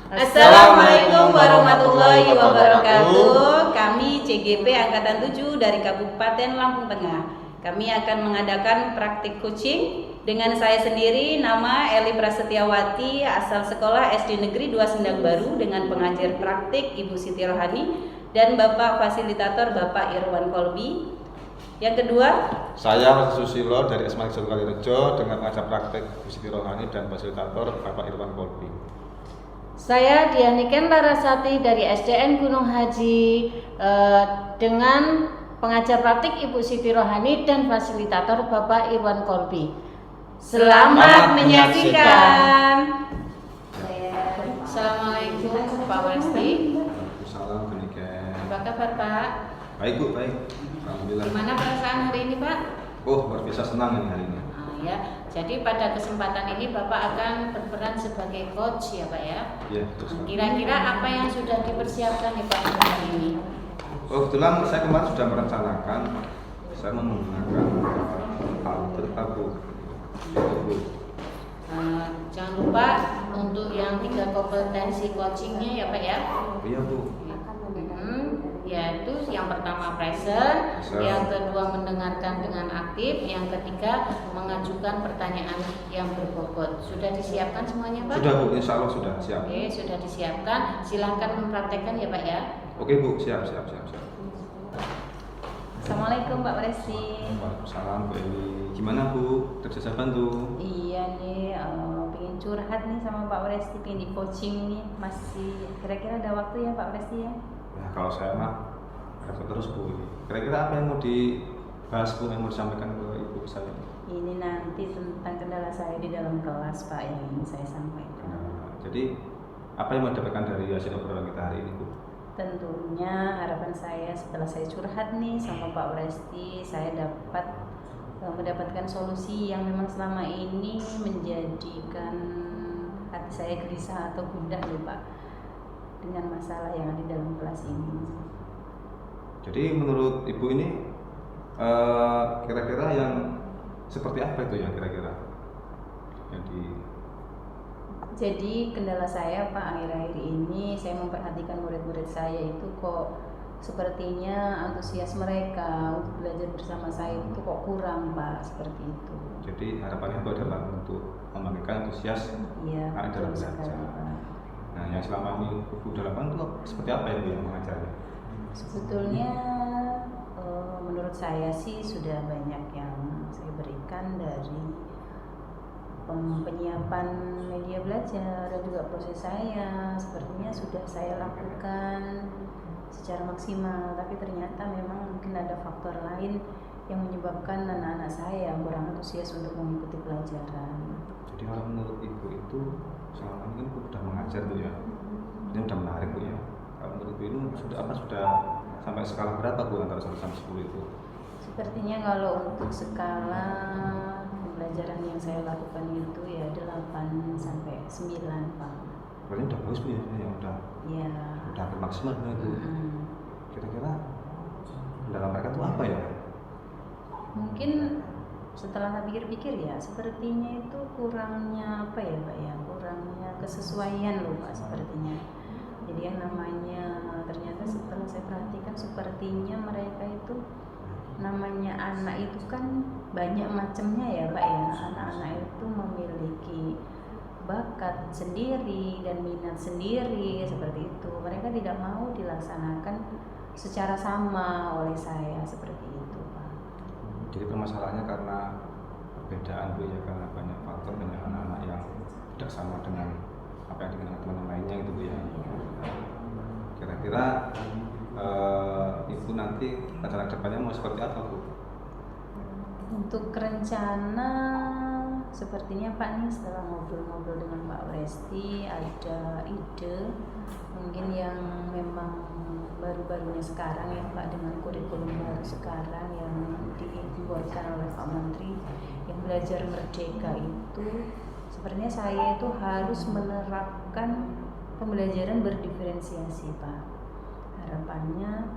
Assalamualaikum warahmatullahi wabarakatuh. Kami CGP Angkatan 7 dari Kabupaten Lampung Tengah. Kami akan mengadakan praktik coaching dengan saya sendiri, nama Eli Prasetyawati, asal sekolah SD Negeri 2 Sendang Baru, dengan pengajar praktik Ibu Siti Rohani dan Bapak Fasilitator Bapak Irwan Kolbi. Yang kedua, saya Susilo dari SMA Negeri Kalirejo dengan pengajar praktik Ibu Siti Rohani dan fasilitator Bapak Irwan Kolbi. Saya Dianiken Larasati dari SDN Gunung Haji dengan pengajar praktik Ibu Siti Rohani dan fasilitator Bapak Irwan Kolbi. Selamat menyaksikan. Assalamualaikum Pak Westi. Waalaikumsalam Dianiken. Apa kabar Pak? Baik Bu, baik. Alhamdulillah. Gimana perasaan hari ini Pak? Oh, luar biasa senang ini hari ini. Ya, jadi pada kesempatan ini Bapak akan berperan sebagai coach ya Pak ya? Iya, terus. Kira-kira apa yang sudah dipersiapkan nih Pak untuk hari ini? Oh, kebetulan saya kemarin sudah merencanakan saya mau menggunakan abu. Jangan lupa untuk yang 3 kompetensi coachingnya ya Pak ya? Iya Bu. Yaitu yang pertama present, yang kedua mendengarkan dengan aktif, yang ketiga mengajukan pertanyaan yang berbobot. Sudah disiapkan semuanya Pak? Sudah Bu, insya Allah sudah siap. Oke, sudah disiapkan. Silahkan mempraktekkan ya Pak ya. Oke Bu, siap. Assalamualaikum Pak Presi. Waalaikumsalam Bu Eli. Gimana Bu? Bisa saya bantu? Iya nih, pengen curhat nih sama Pak Presi, pengen di coaching nih. Masih kira-kira ada waktu ya Pak Presi ya? Ya, kalau saya mah repot terus Bu. Kira-kira apa yang mau dibahas Bu, yang mau disampaikan ke Ibu saya? Ini nanti tentang kendala saya di dalam kelas Pak yang ingin saya sampaikan. Nah, jadi apa yang mau didapatkan dari hasil obrolan kita hari ini Bu? Tentunya harapan saya setelah saya curhat nih sama Pak Presti, saya dapat mendapatkan solusi yang memang selama ini menjadikan hati saya gelisah atau gundah ya Pak, dengan masalah yang ada di dalam kelas ini. Jadi menurut Ibu ini kira-kira yang seperti apa itu yang kira-kira yang Jadi kendala saya Pak akhir-akhir ini, saya memperhatikan murid-murid saya itu kok sepertinya antusias mereka untuk belajar bersama saya itu kok kurang Pak, seperti itu. Jadi harapannya itu adalah untuk membangkitkan antusias Iya, anak dalam betul sekali, belajar. Pak. Nah, yang selama ini Ibu lakukan itu seperti apa yang Ibu mengajarnya? Sebetulnya menurut saya sih sudah banyak yang saya berikan, dari penyiapan media belajar dan juga proses saya sepertinya sudah saya lakukan secara maksimal, tapi ternyata memang mungkin ada faktor lain yang menyebabkan anak-anak saya kurang antusias untuk mengikuti pelajaran. Jadi kalau menurut Ibu itu selama ini kan Ibu sudah mengajar Bu ya, ini sudah menarik Bu ya. Kalau menurut Ibu ini sudah sampai skala berapa Bu antara 1 sampai 10 itu? Sepertinya kalau untuk skala pembelajaran yang saya lakukan itu ya 8 sampai 9 Pak. Berarti udah bagus Bu ya, yang udah hampir maksimal ya Bu. Kira-kira dalam mereka itu apa ya? Mungkin setelah saya pikir-pikir ya, sepertinya itu kurangnya apa ya Pak ya, kurangnya kesesuaian loh Pak sepertinya. Jadi yang namanya ternyata setelah saya perhatikan sepertinya mereka itu namanya anak itu kan banyak macamnya ya Pak ya. Anak-anak itu memiliki bakat sendiri dan minat sendiri seperti itu. Mereka tidak mau dilaksanakan secara sama oleh saya seperti itu Pak. Jadi permasalahannya karena perbedaan Bu ya, karena banyak faktor, banyak anak-anak yang tidak sama dengan apa yang dengan teman lainnya gitu Bu ya. Kira-kira Ibu nanti rencana depannya mau seperti apa Bu? Untuk rencana sepertinya Pak nih, setelah ngobrol-ngobrol dengan Pak Presti, ada ide mungkin yang memang baru-barunya sekarang ya Pak, dengan kurikulum baru sekarang yang dibuatkan oleh Pak Menteri yang belajar merdeka itu, sepertinya saya itu harus menerapkan pembelajaran berdiferensiasi Pak. Harapannya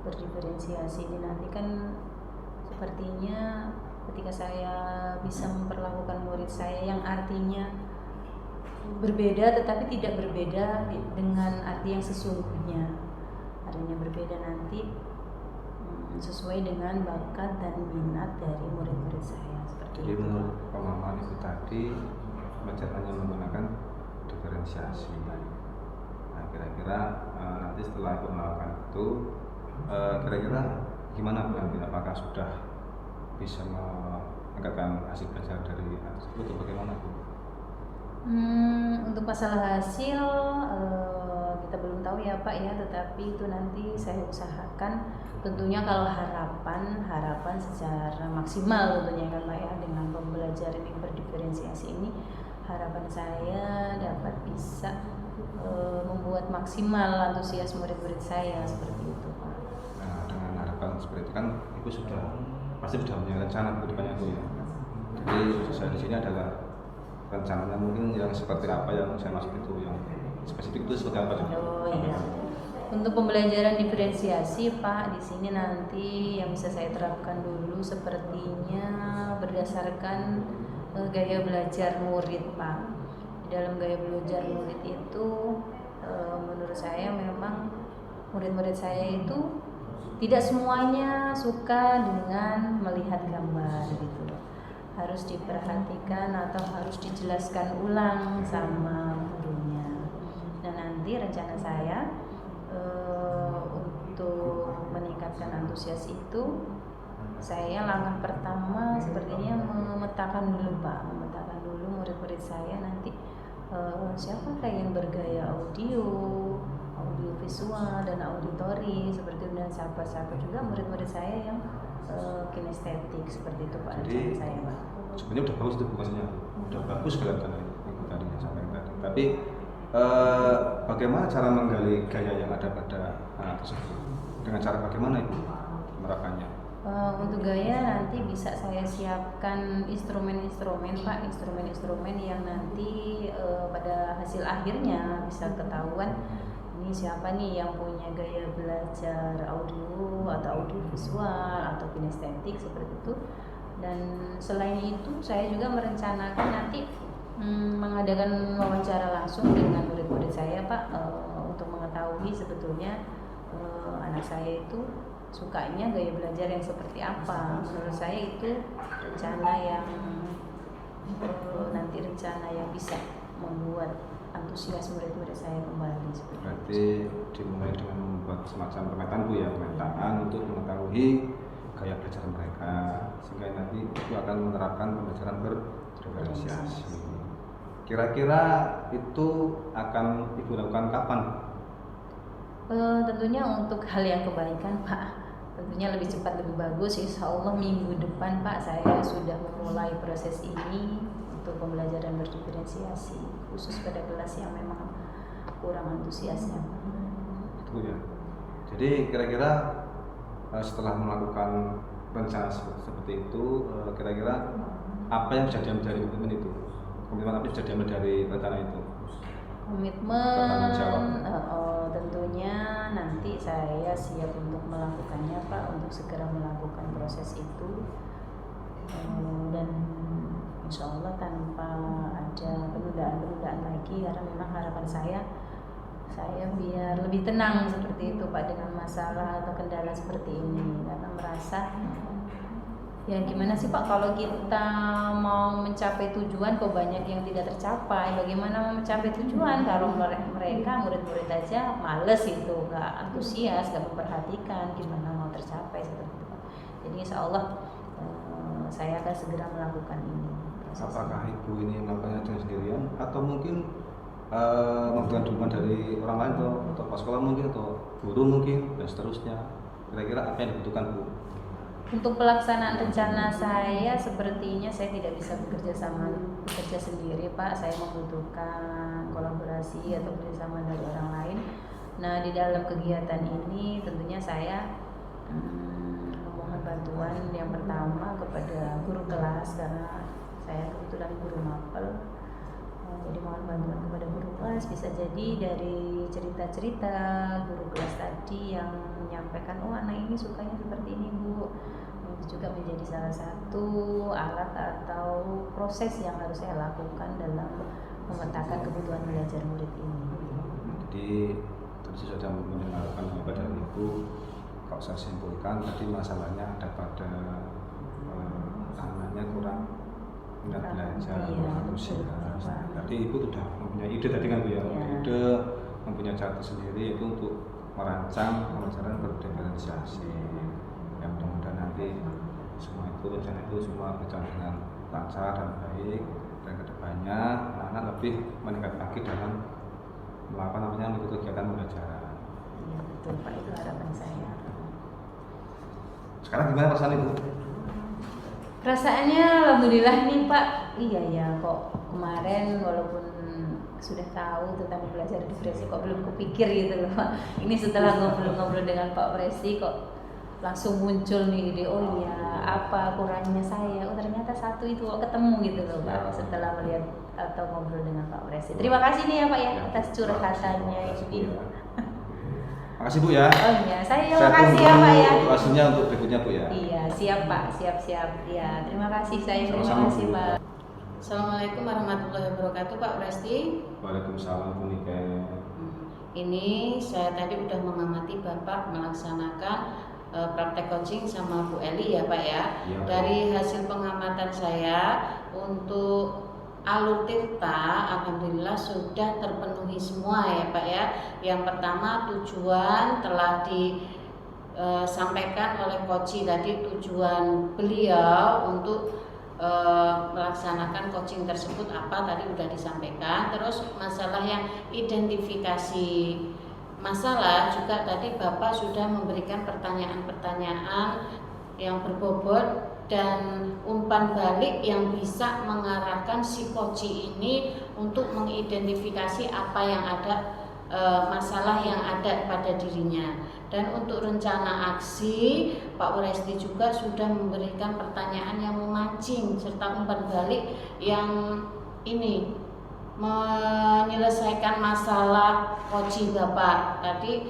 berdiferensiasi ini nanti kan sepertinya ketika saya bisa memperlakukan murid saya yang artinya berbeda tetapi tidak berbeda dengan arti yang sesungguhnya. Artinya berbeda nanti sesuai dengan bakat dan minat dari murid-murid saya seperti Jadi itu. menurut pemahaman itu tadi pelajarannya menggunakan diferensiasi. Nah kira-kira nanti setelah Ibu melakukan itu kira-kira gimana Bu nanti? Apakah sudah bisa mengangkatkan hasil belajar dari atas itu atau bagaimana Bu? Untuk masalah hasil kita belum tahu ya Pak ya, tetapi itu nanti saya usahakan tentunya kalau harapan secara maksimal tentunya kan Pak ya, dengan pembelajaran yang berdiferensiasi ini harapan saya dapat bisa membuat maksimal antusias murid-murid saya seperti itu Pak. Nah dengan harapan seperti itu kan Ibu pasti sudah punya rencana ke depannya Bu ya. Jadi saya di sini adalah rencananya mungkin yang seperti apa yang saya maksud itu, yang spesifik itu seperti apa? Oh iya. Untuk pembelajaran diferensiasi Pak, di sini nanti yang bisa saya terapkan dulu sepertinya berdasarkan gaya belajar murid Pak. Di dalam gaya belajar murid itu menurut saya memang murid-murid saya itu tidak semuanya suka dengan melihat gambar gitu loh. Harus diperhatikan atau harus dijelaskan ulang sama gurunya. Dan nanti rencana saya untuk meningkatkan antusias itu, saya langkah pertama sepertinya memetakan dulu Pak, memetakan dulu murid-murid saya nanti siapakah yang bergaya audio visual dan auditori seperti itu, dan siapa juga murid-murid saya yang kinestetik seperti itu Pak. Jadi saya Pak. sebenarnya udah bagus itu bukannya, udah bagus kelihatan itu tadi sampaikan tadi. Tapi bagaimana cara menggali gaya yang ada pada anak tersebut? Dengan cara bagaimana Ibu menerapkannya? Untuk gaya nanti bisa saya siapkan instrumen-instrumen Pak, instrumen-instrumen yang nanti pada hasil akhirnya bisa ketahuan ini siapa nih yang punya gaya belajar audio atau audiovisual atau kinestetik seperti itu. Dan selain itu saya juga merencanakan nanti mengadakan wawancara langsung dengan murid-murid saya Pak, untuk mengetahui sebetulnya anak saya itu sukanya gaya belajar yang seperti apa. Menurut saya itu rencana yang nanti rencana yang bisa membuat antusias murid-murid saya kembali. Berarti dimulai dengan membuat semacam pemetaan Bu ya, pemetaan untuk mengetahui gaya belajar mereka, sehingga nanti itu akan menerapkan pembelajaran berdiferensiasi. Kira-kira itu akan Ibu lakukan kapan? Tentunya untuk hal yang kebaikan Pak, tentunya lebih cepat lebih bagus. Insya Allah minggu depan Pak saya sudah memulai proses ini untuk pembelajaran berdiferensiasi khusus pada kelas yang memang kurang antusiasnya Pak. Itu ya. Jadi kira-kira setelah melakukan rencana seperti itu, kira-kira apa yang bisa diambil dari komitmen itu? Komitmen apa yang bisa diambil dari rencana itu? Komitmen tentunya nanti saya siap untuk melakukannya Pak, untuk segera melakukan proses itu, dan insya Allah tanpa ada penundaan lagi, karena memang harapan saya biar lebih tenang seperti itu Pak dengan masalah atau kendala seperti ini, karena merasa ya gimana sih Pak kalau kita mau mencapai tujuan kok banyak yang tidak tercapai. Bagaimana mau mencapai tujuan kalau mereka murid-murid aja males itu, nggak antusias, nggak memperhatikan, gimana mau tercapai seperti itu Pak. Jadi insya Allah saya akan segera melakukan ini. Apakah Ibu ini melakukannya dengan sendirian atau mungkin membutuhkan dukungan dari orang lain atau pas sekolah mungkin atau guru mungkin dan seterusnya? Kira-kira apa yang dibutuhkan Bu? Untuk pelaksanaan rencana saya sepertinya saya tidak bisa bekerja sendiri Pak. Saya membutuhkan kolaborasi atau kerjasama dari orang lain. Nah di dalam kegiatan ini tentunya saya memohon bantuan yang pertama kepada guru kelas, karena saya kebetulan guru mapel. Jadi mohon bantuan kepada guru kelas, bisa jadi dari cerita-cerita guru kelas tadi yang menyampaikan, oh anak ini sukanya seperti ini Bu. Itu juga menjadi salah satu alat atau proses yang harus saya lakukan dalam memetakan kebutuhan belajar murid ini. Jadi tadi sudah mendengarkan apa dari Ibu, kalau saya simpulkan tadi masalahnya ada pada anaknya kurang minat belajar Iya, antusias. betul. Tadi Ibu sudah mempunyai ide tadi kan Bu ya, Iya. ide mempunyai cara sendiri itu untuk merancang pembelajaran berdiferensiasi. Yang mudah-mudahan nanti semua itu rencana itu semua berjalan dengan lancar dan baik, dan kedepannya anak-anak lebih meningkat lagi dalam mengikuti kegiatan pembelajaran. Iya betul Pak, itu harapan saya. Sekarang gimana perasaan Ibu? Perasaannya alhamdulillah nih Pak. Iya ya, kok kemarin walaupun sudah tahu tentang belajar diferensi kok belum kepikir gitu loh Pak. Ini setelah ngobrol-ngobrol dengan Pak Presti kok langsung muncul nih ide, oh iya apa kurangnya saya, oh ternyata satu itu kok ketemu gitu loh Pak setelah melihat atau ngobrol dengan Pak Presti. Terima kasih nih ya Pak ya atas curhatannya ini. Makasih Bu ya. Oh iya, saya makasih ya Pak ya. Hasilnya untuk berikutnya Bu ya. Iya, siap Pak, siap-siap. Ya, terima kasih saya, terima Sama-sama, kasih Bu. Pak. Assalamualaikum warahmatullahi wabarakatuh Pak Presti. Waalaikumsalam Bu Niken. Ini saya tadi udah mengamati Bapak melaksanakan praktek coaching sama Bu Eli ya Pak ya. Iya, Pak. Dari hasil pengamatan saya untuk alur tirta alhamdulillah sudah terpenuhi semua ya Pak ya. Yang pertama tujuan telah disampaikan oleh Koci tadi, tujuan beliau untuk melaksanakan coaching tersebut apa tadi udah disampaikan. Terus masalah yang identifikasi masalah juga tadi Bapak sudah memberikan pertanyaan-pertanyaan yang berbobot dan umpan balik yang bisa mengarahkan si coach ini untuk mengidentifikasi apa yang ada, masalah yang ada pada dirinya. Dan untuk rencana aksi, Pak Presti juga sudah memberikan pertanyaan yang memancing serta umpan balik yang ini menyelesaikan masalah coach Bapak. Tadi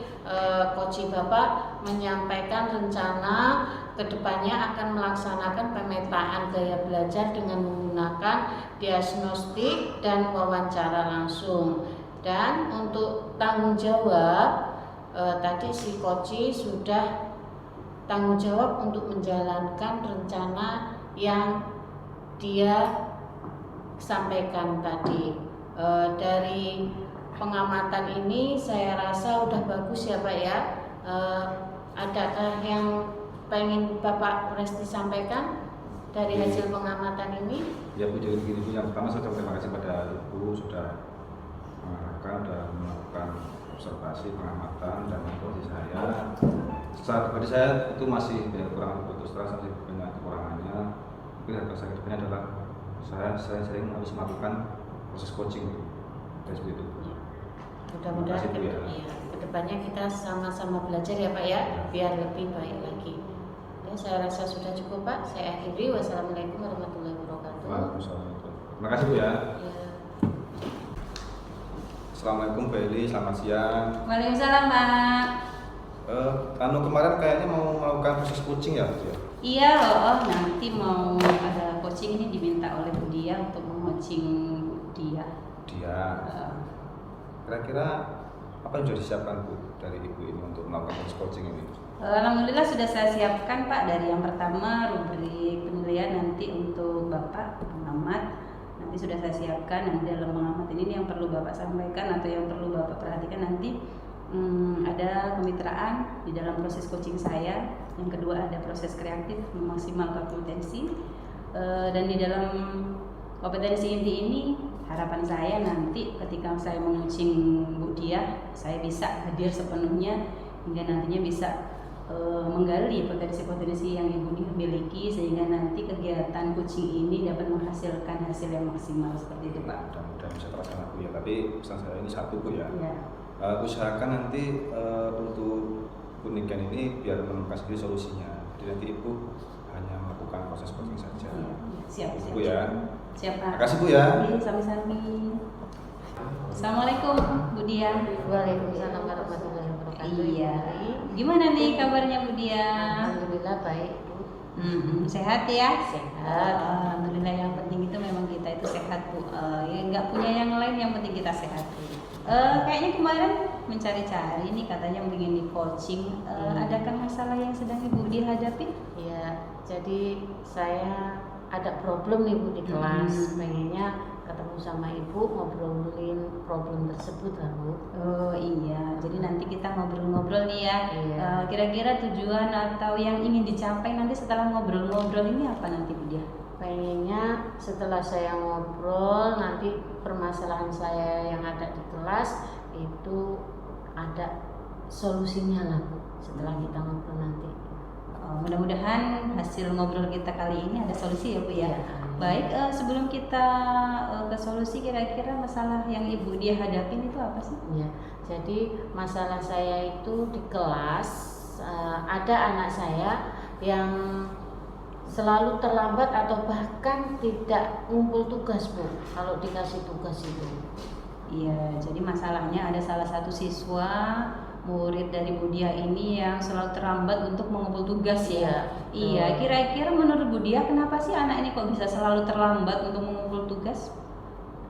coach Bapak menyampaikan rencana kedepannya akan melaksanakan pemetaan gaya belajar dengan menggunakan diagnostik dan wawancara langsung. Dan untuk tanggung jawab tadi si coach sudah tanggung jawab untuk menjalankan rencana yang dia sampaikan tadi. Dari pengamatan ini saya rasa udah bagus ya Pak ya. Adakah yang pengen Bapak Presti sampaikan dari hasil pengamatan ini? Ya Bu, jadi begini Bu, yang pertama saya ucapkan terima kasih pada Ibu sudah mengarahkan dan melakukan observasi, pengamatan dan evaluasi saya. Secara pribadi saya itu masih kurang putus terang, masih banyak kekurangannya. Mungkin harapan saya kedepannya adalah saya sering harus melakukan proses coaching dan seperti itu. Mudah-mudahan Terima kasih, Bu, ya. kedepannya kita sama-sama belajar ya Pak ya, biar lebih baik lagi. Ya, saya rasa sudah cukup Pak. Saya akhiri. Wassalamualaikum warahmatullahi wabarakatuh. Waalaikumsalam. Terima kasih Bu ya. Ya. Assalamualaikum Bu Eli, selamat siang. Waalaikumsalam Pak. Kemarin kayaknya mau melakukan proses coaching ya Bu ya? Iya loh, nanti mau ada coaching ini diminta oleh Bu Dia untuk meng-coaching Dia. Kira-kira apa yang sudah disiapkan Bu dari Ibu ini untuk melakukan proses coaching ini? Alhamdulillah sudah saya siapkan Pak. Dari yang pertama rubrik penilaian nanti untuk Bapak pengamat nanti sudah saya siapkan. Nanti dalam pengamat ini yang perlu Bapak sampaikan atau yang perlu Bapak perhatikan nanti ada kemitraan di dalam proses coaching saya. Yang kedua ada proses kreatif memaksimalkan kompetensi, dan di dalam kompetensi inti ini harapan saya nanti ketika saya mengucing Bu Dia, saya bisa hadir sepenuhnya hingga nantinya bisa menggali potensi-potensi yang Ibu Dia miliki sehingga nanti kegiatan coaching ini dapat menghasilkan hasil yang maksimal seperti itu Pak. Mudah-mudahan bisa terlaksana Bu ya. Tapi pesan saya ini satu Bu ya. Ya. Usahakan nanti untuk Niken ini biar menemukan sendiri solusinya. Jadi nanti Ibu hanya melakukan proses coaching saja. Siap. Bu ya. Siap Pak. Makasih Bu ya. Sami-sami. Assalamualaikum Bu Dia. Waalaikumsalam warahmatullahi wabarakatuh. Iya. Gimana nih kabarnya Bu Dia? Alhamdulillah baik Bu. Sehat ya? Sehat. Alhamdulillah, yang penting itu memang kita itu sehat Bu. Ya nggak punya yang lain, yang penting kita sehat. Kayaknya kemarin mencari-cari nih katanya ingin di coaching. Adakah masalah yang sedang Ibu dihadapi? Ya, jadi saya ada problem nih Bu di kelas, pengennya ketemu sama Ibu ngobrolin problem tersebut lah Bu. Oh iya, jadi nanti kita ngobrol-ngobrol nih ya. Iya. Kira-kira tujuan atau yang ingin dicapai nanti setelah ngobrol-ngobrol ini apa nanti Bu dia? Pengennya setelah saya ngobrol nanti permasalahan saya yang ada di kelas itu ada solusinya lah Bu setelah kita ngobrol nanti. Mudah-mudahan hasil ngobrol kita kali ini ada solusi ya Bu ya. Iya. Baik, sebelum kita ke solusi, kira-kira masalah yang Ibu dia hadapin itu apa sih? Ya, jadi masalah saya itu di kelas ada anak saya yang selalu terlambat atau bahkan tidak ngumpul tugas Bu kalau dikasih tugas itu. Iya, jadi masalahnya ada salah satu siswa murid dari Bu Dia ini yang selalu terlambat untuk mengumpul tugas ya. Iya, kira-kira menurut Bu Dia kenapa sih anak ini kok bisa selalu terlambat untuk mengumpul tugas?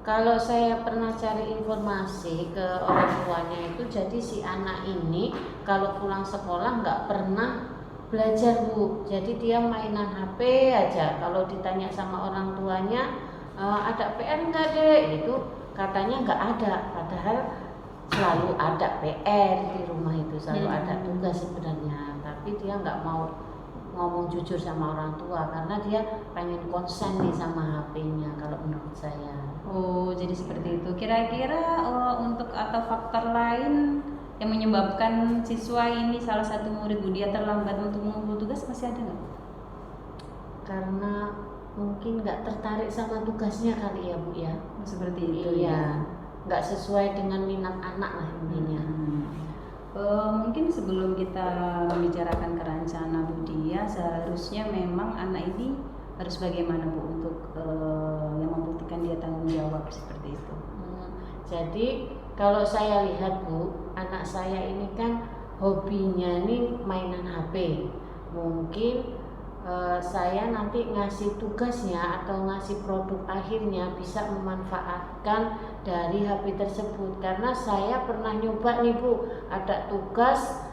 Kalau saya pernah cari informasi ke orang tuanya itu, jadi si anak ini kalau pulang sekolah nggak pernah belajar Bu. Jadi dia mainan HP aja. Kalau ditanya sama orang tuanya, ada PR nggak Dek? Itu katanya nggak ada. Padahal selalu ada PR di rumah itu, selalu ada tugas sebenarnya. Tapi dia nggak mau ngomong jujur sama orang tua karena dia pengen konsen nih sama HP-nya kalau menurut saya. Oh, jadi seperti itu. Kira-kira untuk atau faktor lain yang menyebabkan siswa ini, salah satu murid Bu Dia terlambat untuk mengumpul tugas masih ada nggak? Karena mungkin nggak tertarik sama tugasnya kali ya Bu ya. Seperti itu Iya, nggak sesuai dengan minat anak lah intinya. Mungkin sebelum kita membicarakan ke rencana Bu Dia, seharusnya memang anak ini harus bagaimana Bu untuk yang membuktikan dia tanggung jawab seperti itu. Jadi kalau saya lihat Bu, anak saya ini kan hobinya nih mainan HP. Mungkin saya nanti ngasih tugasnya atau ngasih produk akhirnya bisa memanfaatkan dari HP tersebut. Karena saya pernah nyoba nih Bu, ada tugas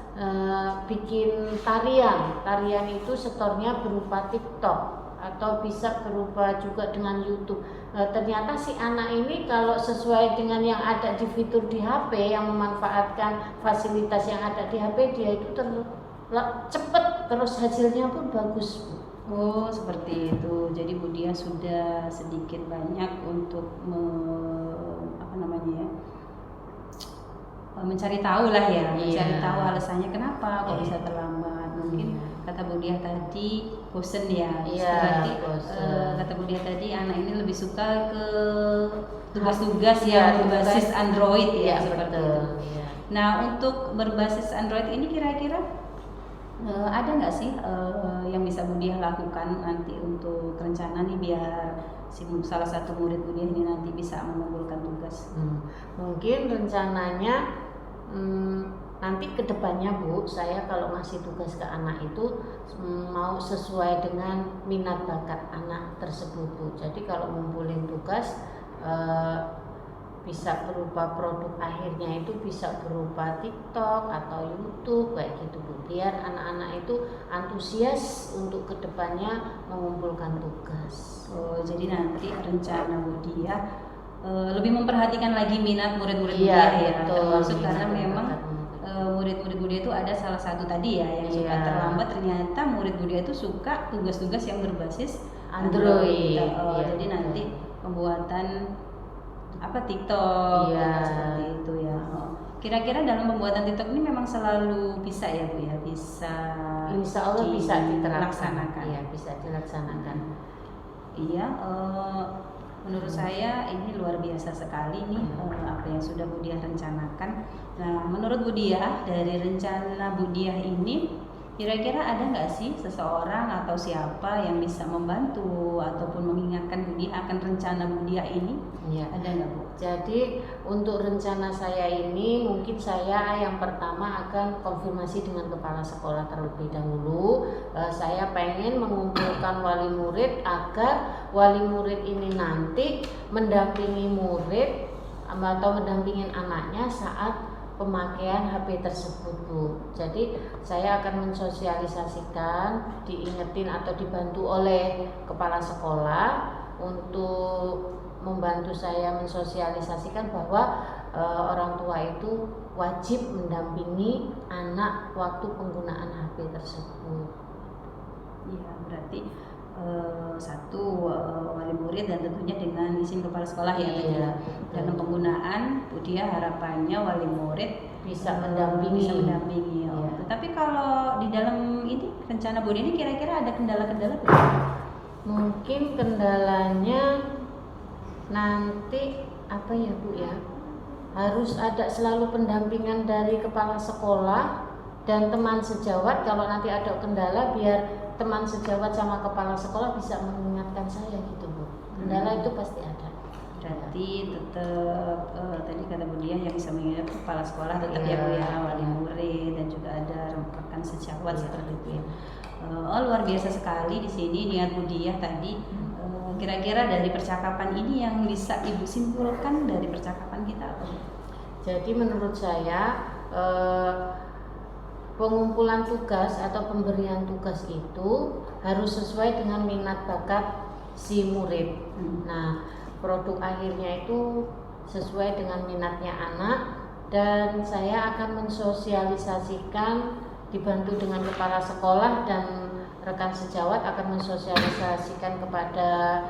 bikin tarian itu setornya berupa TikTok atau bisa berupa juga dengan YouTube. Ternyata si anak ini kalau sesuai dengan yang ada di fitur di HP yang memanfaatkan fasilitas yang ada di HP, dia itu cepet terus hasilnya pun bagus Bu. Oh, seperti itu. Jadi Bu Dia sudah sedikit banyak untuk mencari tahu lah ya, mencari tahu alasannya kenapa kok bisa terlambat. Mungkin kata Bu Dia tadi bosen ya. Berarti kata Bu Dia tadi anak ini lebih suka ke tugas-tugas yang berbasis Android ya, seperti itu. Nah, untuk berbasis Android ini kira-kira ada nggak sih yang bisa Bu Dia lakukan nanti untuk rencana nih biar salah satu murid Bu Dia ini nanti bisa mengumpulkan tugas? Mungkin rencananya nanti kedepannya Bu, saya kalau ngasih tugas ke anak itu mau sesuai dengan minat bakat anak tersebut Bu. Jadi kalau ngumpulin tugas bisa berupa produk akhirnya itu bisa berupa TikTok atau YouTube kayak gitu Bu. Biar anak-anak itu antusias untuk kedepannya mengumpulkan tugas. Oh, jadi nanti rencana Bu Dia lebih memperhatikan lagi minat murid-murid Bu Dia ya. Termasuk karena memang murid-murid Bu Dia itu ada salah satu tadi ya yang suka terlambat, ternyata murid Bu Dia itu suka tugas-tugas yang berbasis Android. Jadi nanti pembuatan TikTok seperti itu ya. Kira-kira dalam pembuatan TikTok ini memang selalu bisa ya Bu ya, bisa Insya Allah bisa dilaksanakan. Iya, bisa dilaksanakan. Iya, menurut saya ini luar biasa sekali nih apa yang sudah Bu Dia rencanakan. Nah, menurut Bu Dia, dari rencana Bu Dia ini Kira-kira ada nggak sih seseorang atau siapa yang bisa membantu ataupun mengingatkan Budiah akan rencana Budiah ini? Ya. Ada nggak Bu? Jadi untuk rencana saya ini mungkin saya yang pertama akan konfirmasi dengan kepala sekolah terlebih dahulu. Saya pengen mengumpulkan wali murid agar wali murid ini nanti mendampingi murid atau mendampingin anaknya saat pemakaian HP tersebut Bu. Jadi saya akan mensosialisasikan, diingetin atau dibantu oleh kepala sekolah untuk membantu saya mensosialisasikan bahwa orang tua itu wajib mendampingi anak waktu penggunaan HP tersebut. Iya, berarti satu wali murid dan tentunya dengan izin kepala sekolah ya tadi ya. Dalam penggunaan Budiah harapannya wali murid Bisa mendampingi. ya. Iya. Tapi kalau di dalam ini rencana Budiah ini kira-kira ada kendala-kendala tidak? Mungkin kendalanya nanti apa ya Bu ya? Harus ada selalu pendampingan dari kepala sekolah dan teman sejawat. Kalau nanti ada kendala biar teman sejawat sama kepala sekolah bisa mengingatkan saya gitu Bu. Kendala itu pasti ada. Berarti tetap tadi kata Budiah yang bisa mengingat kepala sekolah tetap Iya. ya Bu ya, wali murid dan juga ada rekan sejawat seperti itu ya. Oh luar biasa sekali di sini niat Budiah tadi. Kira-kira dari percakapan ini yang bisa Ibu simpulkan dari percakapan kita apa? Jadi menurut saya pengumpulan tugas atau pemberian tugas itu harus sesuai dengan minat bakat si murid. Nah, produk akhirnya itu sesuai dengan minatnya anak dan saya akan mensosialisasikan dibantu dengan kepala sekolah dan rekan sejawat akan mensosialisasikan kepada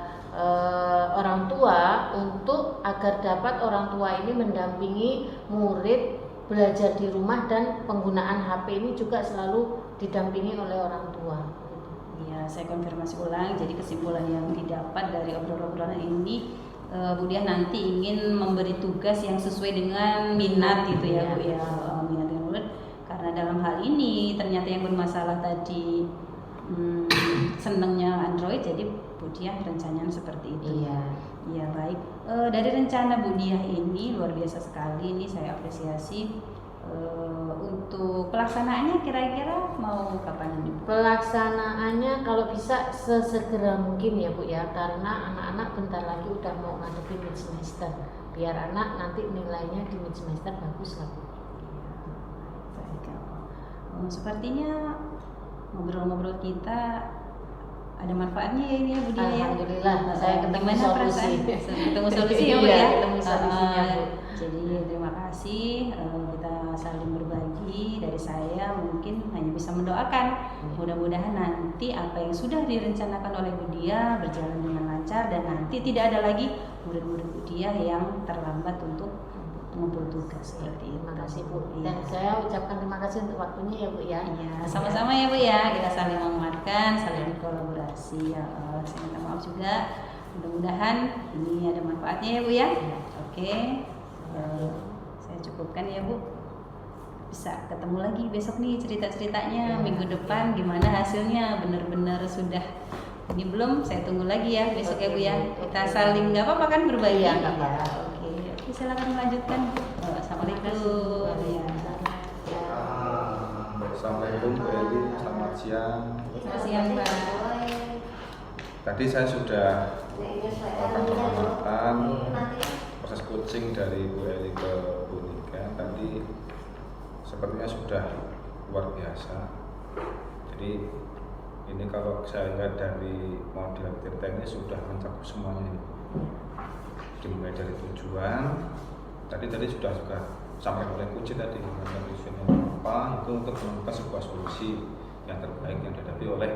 orang tua untuk agar dapat orang tua ini mendampingi murid belajar di rumah dan penggunaan HP ini juga selalu didampingi oleh orang tua. Ya, saya konfirmasi ulang. Jadi kesimpulan yang didapat dari obrolan-obrolan ini, Budiah nanti ingin memberi tugas yang sesuai dengan minat gitu ya Bu ya, minat dengan murid. Karena dalam hal ini ternyata yang bermasalah tadi senangnya Android, jadi Budiah rencananya seperti itu. Iya. Ya baik. Dari rencana Budiah ini luar biasa sekali. Ini saya apresiasi. Untuk pelaksanaannya kira-kira mau kapan ini Bu? Pelaksanaannya kalau bisa sesegera mungkin ya Bu ya, karena anak-anak bentar lagi udah mau ngadepi mid semester. Biar anak nanti nilainya di mid semester bagus lah Bu. Baik. Sepertinya ngobrol-ngobrol kita ada manfaatnya ya ini ya Budiah ya. Alhamdulillah, saya ketemu Gimana solusi. ketemu solusi ya Bu Iya, ya. ketemu solusinya, Bu. Jadi terima kasih, kita saling berbagi. Dari saya mungkin hanya bisa mendoakan mudah-mudahan nanti apa yang sudah direncanakan oleh Budiah berjalan dengan lancar dan nanti tidak ada lagi murid-murid Budiah yang terlambat untuk mengumpul tugas seperti itu. Terima kasih Bu. Iya. Dan saya ucapkan terima kasih untuk waktunya ya Bu ya. Iya, sama-sama ya Bu ya. Kita saling menguatkan, saling berkolaborasi. Ya, saya minta maaf juga. Mudah-mudahan ini ada manfaatnya ya Bu ya. Oke, saya cukupkan ya Bu. Bisa ketemu lagi besok nih cerita-ceritanya minggu depan gimana hasilnya, benar-benar sudah ini belum, saya tunggu lagi ya besok ya Bu ya. Kita saling nggak apa-apa kan berbagi. Iya, nggak apa-apa. Oke, silakan melanjutkan. Assalamualaikum. Ya. Assalamualaikum Bu Eli, selamat siang. Selamat siang Pak. Tadi saya sudah melakukan pengamatan proses coaching dari Bu Eli ke Bu Nika. Tadi sepertinya sudah luar biasa. Jadi ini kalau saya lihat dari model teknis sudah mencakup semuanya ini. Dimulai dari tujuan. Tadi sudah juga sampai oleh kunci tadi tujuannya apa itu untuk menemukan sebuah solusi yang terbaik yang dihadapi oleh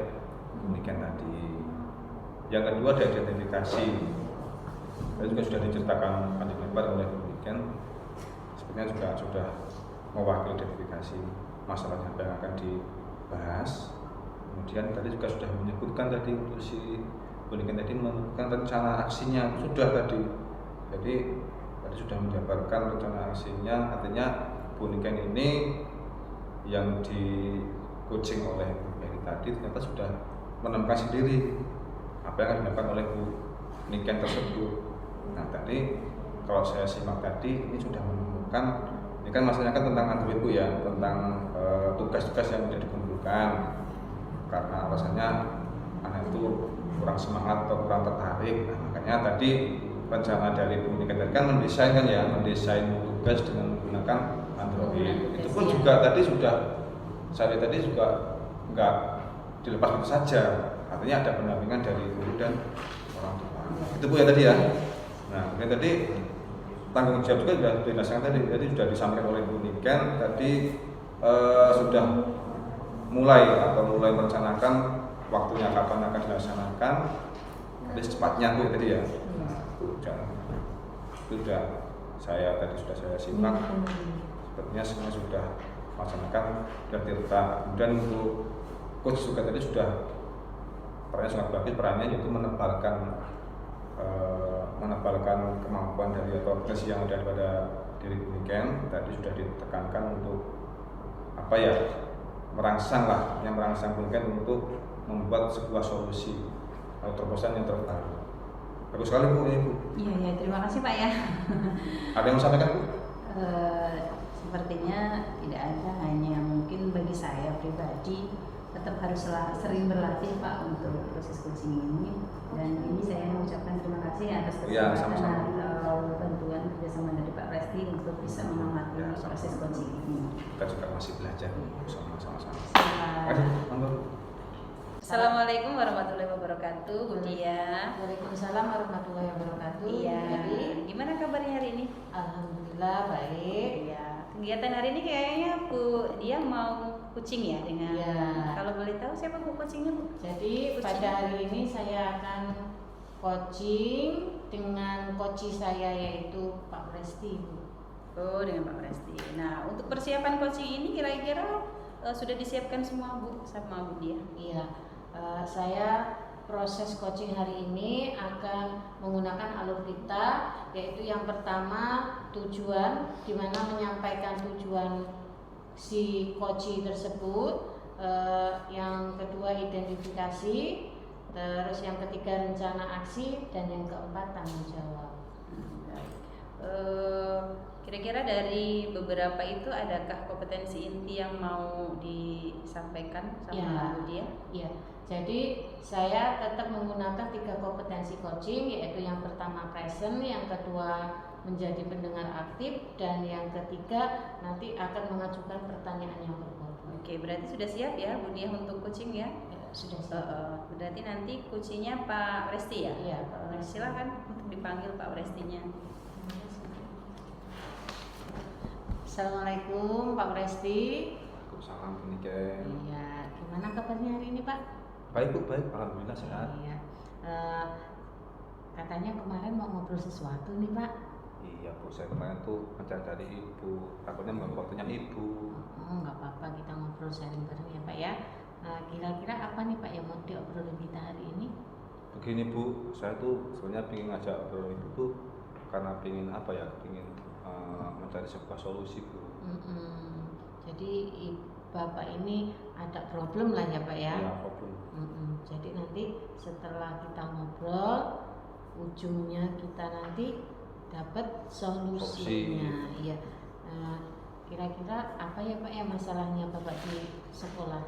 demikian tadi. Yang kedua ada identifikasi. Tadi juga sudah diceritakan panjang lebar oleh demikian. Sepertinya juga sudah mewakili identifikasi masalahnya apa yang akan dibahas. Kemudian tadi juga sudah menyebutkan tadi untuk si Buniken tadi menentukan rencana aksinya sudah tadi. Jadi tadi sudah menjabarkan rencana aksinya, artinya Buniken ini yang coaching oleh Bu Mary tadi ternyata sudah menemukan sendiri apa yang akan dilakukan oleh Bu Niken tersebut. Nah tadi kalau saya simak tadi ini sudah menemukan, ini kan masalahnya kan tentang Android Bu ya, tentang tugas-tugas yang sudah dikumpulkan karena alasannya anak itu kurang semangat atau kurang tertarik. Nah, makanya tadi rencana dari Bu Niken tadi kan mendesain kan ya, mendesain tugas dengan menggunakan Android. Itu pun juga tadi sudah saya lihat tadi juga nggak dilepas begitu saja, artinya ada pendampingan dari guru dan orang tua. Itu Bu ya tadi ya. Nah kemudian tadi tanggung jawab juga sudah dirasakan tadi sudah disampaikan oleh Bu Niken tadi sudah mulai merencanakan waktunya kapan akan dilaksanakan, jadi secepatnya Bu tadi ya. Nah, itu sudah saya simak, sepertinya semua sudah melaksanakan sudah tirta. Kemudian untuk coach juga tadi sudah perannya sangat bagus, perannya yaitu menebalkan kemampuan dari atau potensi yang ada pada diri Bu Niken. Tadi sudah ditekankan untuk apa ya, merangsang Bu Niken untuk membuat sebuah solusi atau terobosan yang terbaru. Bagus sekali Bu ini Bu. Iya, terima kasih Pak ya. Ada yang mau sampaikan Bu? Sepertinya tidak ada, hanya mungkin bagi saya pribadi tetap harus sering berlatih Pak untuk proses coaching ini, dan ini saya mengucapkan terima kasih atas kesempatan atau bantuan kerjasama dari Pak Resti untuk bisa mengamati proses coaching ini. Kita juga masih belajar sama-sama. Assalamualaikum warahmatullahi wabarakatuh, Bu Dia. Waalaikumsalam warahmatullahi wabarakatuh. Iya. Jadi, Gimana kabarnya hari ini? alhamdulillah baik. Iya. Kegiatan hari ini kayaknya Bu Dia mau coaching ya dengan. Iya. Kalau boleh tahu siapa Bu coachingnya Bu? Jadi pada hari ini saya akan coaching dengan coach saya yaitu Pak Resti, Bu. Oh, dengan Pak Resti. Nah, untuk persiapan coaching ini kira-kira sudah disiapkan semua Bu sama Bu Dia? Iya. Saya proses coaching hari ini akan menggunakan alur kita, yaitu yang pertama tujuan, di mana menyampaikan tujuan si coaching tersebut, yang kedua identifikasi, terus yang ketiga rencana aksi, dan yang keempat tanggung jawab. Kira-kira dari beberapa itu adakah kompetensi inti yang mau disampaikan sama Bu Dia? Iya. Jadi saya tetap menggunakan 3 kompetensi coaching, yaitu yang pertama present, yang kedua menjadi pendengar aktif, dan yang ketiga nanti akan mengajukan pertanyaan yang berbobot. Oke, berarti sudah siap ya Bu Dia untuk coaching ya? Sudah siap. Berarti nanti coachingnya Pak Resti ya? Iya, Pak Resti. Silakan untuk dipanggil Pak Restinya. Assalamualaikum Pak Resti. Waalaikumsalam Bu Niken. Iya, gimana kabarnya hari ini Pak? Baik Bu, baik, alhamdulillah sehat. Iya. Katanya kemarin mau ngobrol sesuatu nih Pak. Iya Bu, saya kemarin tuh mencari Ibu, takutnya mengganggu waktunya Ibu. Oh, nggak apa-apa, kita ngobrol sharing bareng ya Pak ya. Kira-kira apa nih Pak yang mau diobrolin kita hari ini? Begini Bu, saya tuh sebenarnya ingin ngajak obrolan Ibu tuh karena ingin apa ya, ingin mencari sebuah solusi Bu. Jadi Bapak ini ada problem lah ya Pak ya? Iya, problem. Jadi nanti setelah kita ngobrol, ujungnya kita nanti dapat solusinya. Iya. Kira-kira apa ya Pak ya masalahnya Bapak di sekolah?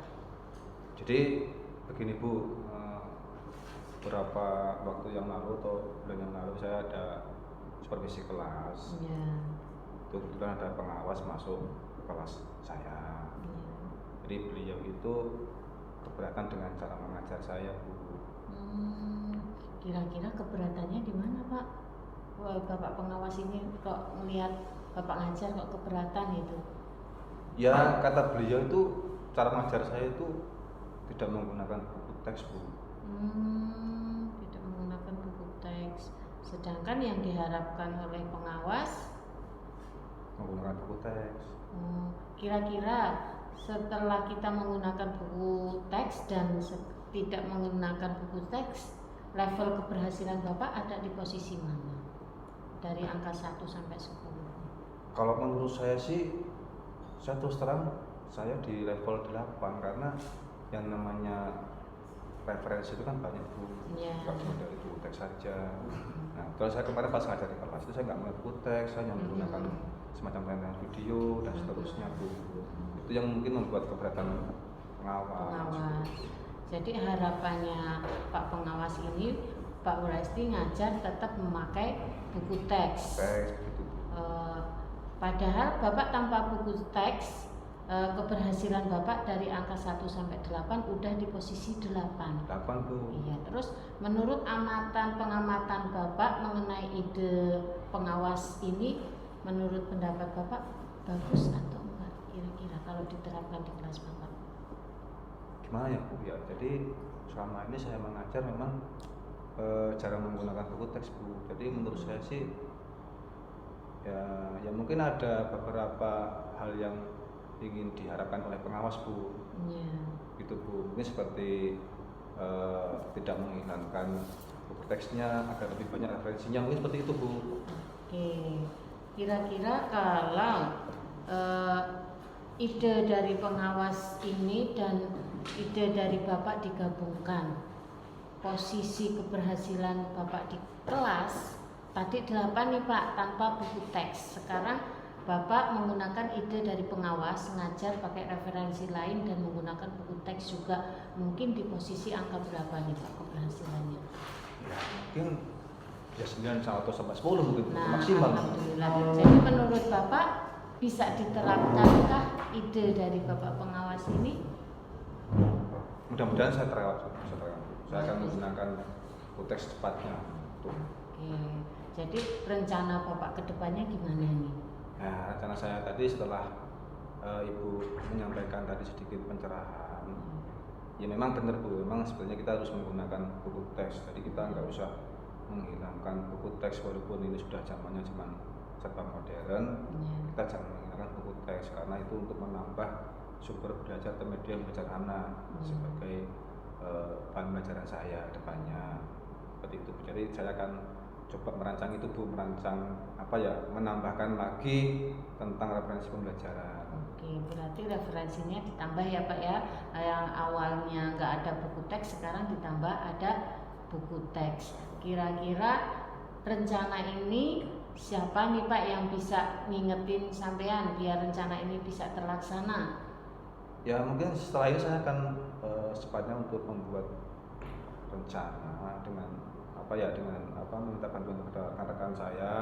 Jadi begini Bu, beberapa waktu yang lalu atau bulan yang lalu saya ada supervisi kelas. Iya. Itu kebetulan ada pengawas masuk ke kelas saya. Iya. Jadi beliau itu keberatan dengan cara mengajar saya Bu. Kira-kira keberatannya di mana Pak? Wah, Bapak pengawas ini kok melihat Bapak ngajar kok keberatan itu? Ya kata beliau itu cara mengajar saya itu tidak menggunakan buku teks Bu. Tidak menggunakan buku teks. Sedangkan yang diharapkan oleh pengawas Menggunakan buku teks. Kira-kira setelah kita menggunakan buku teks dan tidak menggunakan buku teks, level keberhasilan Bapak ada di posisi mana? Dari angka 1 sampai 10. Kalau menurut saya sih, saya terus terang saya di level 8 karena yang namanya referensi itu kan banyak Bu, Iya. nggak cuma dari buku teks saja. Nah, kalau saya kemarin pas ngajar di kelas itu saya nggak melihat buku teks, saya hanya menggunakan semacam tayangan video dan seterusnya Bu. Itu yang mungkin membuat keberatan pengawas. Jadi harapannya Pak pengawas ini, Pak Wuresti ngajar tetap memakai buku teks. Teks gitu. Padahal Bapak tanpa buku teks, keberhasilan Bapak dari angka 1 sampai 8 udah di posisi 8. 8 Bu. Iya, terus menurut pengamatan Bapak mengenai ide pengawas ini, menurut pendapat Bapak bagus atau enggak kira-kira kalau diterapkan di kelas Bapak? Gimana ya Bu ya? Jadi selama ini saya mengajar memang jarang menggunakan buku teks Bu. Jadi menurut saya sih ya mungkin ada beberapa hal yang ingin diharapkan oleh pengawas Bu. Iya. Gitu Bu. Ini seperti tidak menghilangkan buku teksnya agar lebih banyak referensinya, mungkin seperti itu Bu. Oke, kira-kira kalau ide dari pengawas ini dan ide dari Bapak digabungkan, posisi keberhasilan Bapak di kelas tadi 8 nih Pak tanpa buku teks. Sekarang Bapak menggunakan ide dari pengawas, ngajar pakai referensi lain dan menggunakan buku teks juga. Mungkin di posisi angka berapa nih Pak keberhasilannya? Ya mungkin ya 9 atau sampai 10 mungkin Nah, maksimal. alhamdulillah. Jadi menurut Bapak bisa diterapkankah ide dari Bapak pengawas ini? Mudah-mudahan saya terawat. Saya akan menggunakan buku teks cepatnya. Tuh. Oke, jadi rencana Bapak kedepannya gimana nih? Nah, rencana saya tadi setelah Ibu menyampaikan tadi sedikit pencerahan, ya memang benar Bu, memang sebenarnya kita harus menggunakan buku teks. Jadi kita nggak usah menghilangkan buku teks walaupun ini sudah zamannya zaman serba modern. Kita jangan menggunakan buku teks karena itu untuk menambah sumber belajar atau media belajar anak sebagai bahan pelajaran saya depannya. Seperti itu. Jadi saya akan coba merancang itu Bu, menambahkan lagi tentang referensi pembelajaran. Oke, berarti referensinya ditambah ya Pak ya. Yang awalnya nggak ada buku teks, sekarang ditambah ada buku teks. Kira-kira rencana ini siapa nih Pak yang bisa ngingetin sampean biar rencana ini bisa terlaksana? Ya mungkin setelah ini saya akan secepatnya untuk membuat rencana dengan meminta bantuan kepada rekan-rekan saya,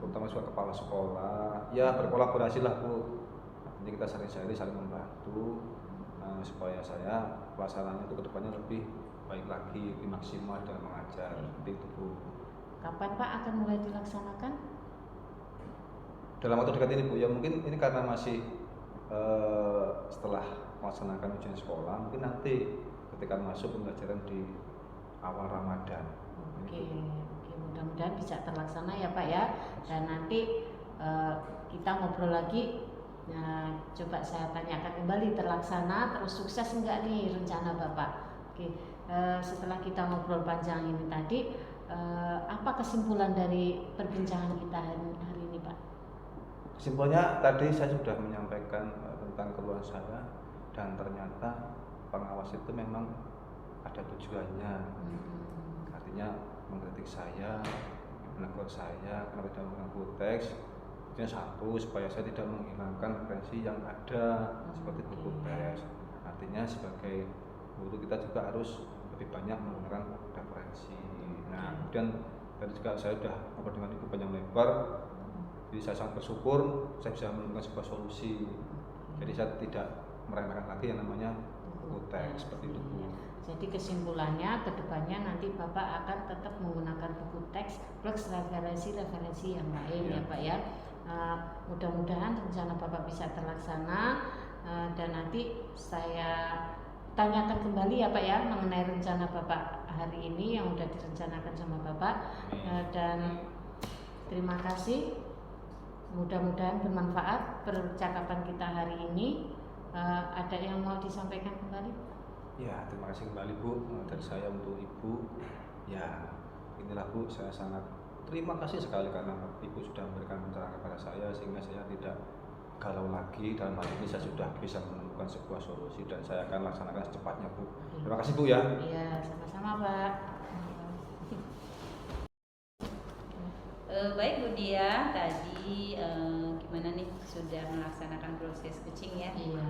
terutama juga kepala sekolah. Ya berkolaborasi lah Bu. Nanti kita sering-sering saling membantu supaya saya pelaksanaannya itu kedepannya lebih baik lagi, lebih maksimal dalam mengajar. Seperti itu Bu. Kapan Pak akan mulai dilaksanakan? Dalam waktu dekat ini Bu, ya mungkin ini karena masih setelah melaksanakan ujian sekolah, mungkin nanti ketika masuk pembelajaran di awal Ramadan. Oke, mudah-mudahan bisa terlaksana ya Pak ya. Dan nanti kita ngobrol lagi. Nah, coba saya tanyakan kembali terlaksana terus sukses enggak nih rencana Bapak. Oke, setelah kita ngobrol panjang ini tadi, apa kesimpulan dari perbincangan kita hari ini Pak? Kesimpulannya tadi saya sudah menyampaikan tentang keluhan saya dan ternyata pengawas itu memang ada tujuannya. Artinya mengkritik saya, menegur saya karena tidak menggunakan buku teks. Tujuannya satu, supaya saya tidak menghilangkan referensi yang ada seperti buku teks. Artinya sebagai guru kita juga harus lebih banyak menggunakan referensi. Nah, kemudian tadi juga saya sudah ngobrol dengan Ibu panjang lebar. Jadi saya sangat bersyukur saya bisa menemukan sebuah solusi. Jadi saya tidak meremehkan lagi yang namanya buku teks seperti itu Bu. Jadi kesimpulannya kedepannya nanti Bapak akan tetap menggunakan buku teks plus referensi yang lain ya Pak ya. Mudah-mudahan rencana Bapak bisa terlaksana dan nanti saya tanyakan kembali ya Pak ya mengenai rencana Bapak hari ini yang sudah direncanakan sama Bapak. Dan terima kasih. Mudah-mudahan bermanfaat percakapan kita hari ini. Ada yang mau disampaikan kembali? Ya, terima kasih kembali Bu dari saya untuk Ibu. Ya, inilah Bu, saya sangat terima kasih sekali karena Ibu sudah memberikan pencerahan kepada saya sehingga saya tidak galau lagi. Dalam hal ini saya sudah bisa menemukan sebuah solusi dan saya akan laksanakan secepatnya, Bu. Terima kasih, Bu, ya. Iya, sama-sama Pak. Baik Bu Dia, tadi gimana nih sudah melaksanakan proses coaching ya? Iya.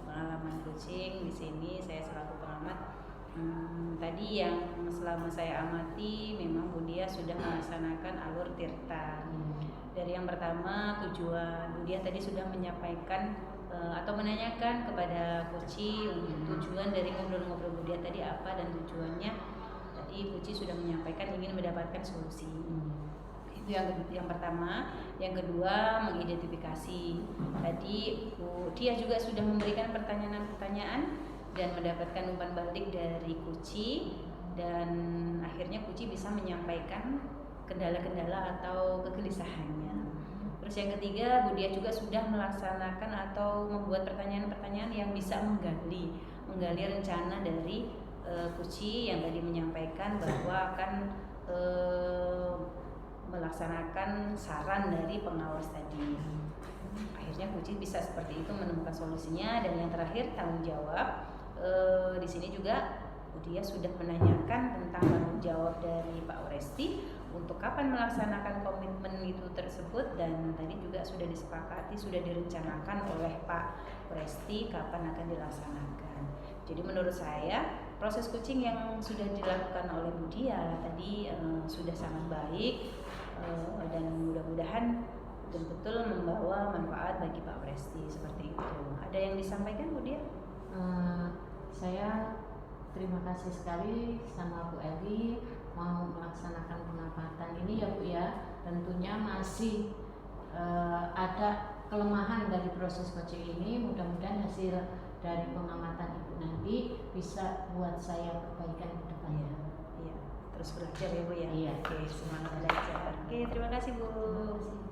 Pengalaman coaching di sini saya selaku pengamat. Tadi yang selama saya amati memang Bu Dia sudah melaksanakan alur tirta. Dari yang pertama tujuan, Bu Dia tadi sudah menyampaikan atau menanyakan kepada Koci tujuan dari ngobrol-ngobrol Bu Dia tadi apa dan tujuannya. Tadi Koci sudah menyampaikan ingin mendapatkan solusi. Itu yang pertama. Yang kedua mengidentifikasi. Tadi Bu Dia juga sudah memberikan pertanyaan-pertanyaan dan mendapatkan umpan balik dari Koci, dan akhirnya Koci bisa menyampaikan kendala-kendala atau kegelisahannya. Terus yang ketiga, Bu Dia juga sudah melaksanakan atau membuat pertanyaan-pertanyaan yang bisa menggali rencana dari Koci yang tadi menyampaikan bahwa akan melaksanakan saran dari pengawas tadi. Akhirnya Koci bisa seperti itu menemukan solusinya. Dan yang terakhir tanggung jawab. Di sini juga Bu Dia sudah menanyakan tentang tanggung jawab dari Pak Oresti untuk kapan melaksanakan komitmen itu tersebut, dan tadi juga sudah disepakati, sudah direncanakan oleh Pak Oresti kapan akan dilaksanakan. Jadi menurut saya proses coaching yang sudah dilakukan oleh Bu Dia tadi sudah sangat baik, dan mudah-mudahan betul-betul membawa manfaat bagi Pak Oresti seperti itu. Ada yang disampaikan Bu Dia? Saya terima kasih sekali sama Bu Eli mau melaksanakan pengamatan ini ya Bu ya. Tentunya masih ada kelemahan dari proses coaching ini. Mudah-mudahan hasil dari pengamatan Ibu nanti bisa buat saya perbaikan ke depannya. Iya, terus belajar ya Bu ya. Iya. Oke, semangat belajar. Oke, terima kasih Bu. Terima kasih.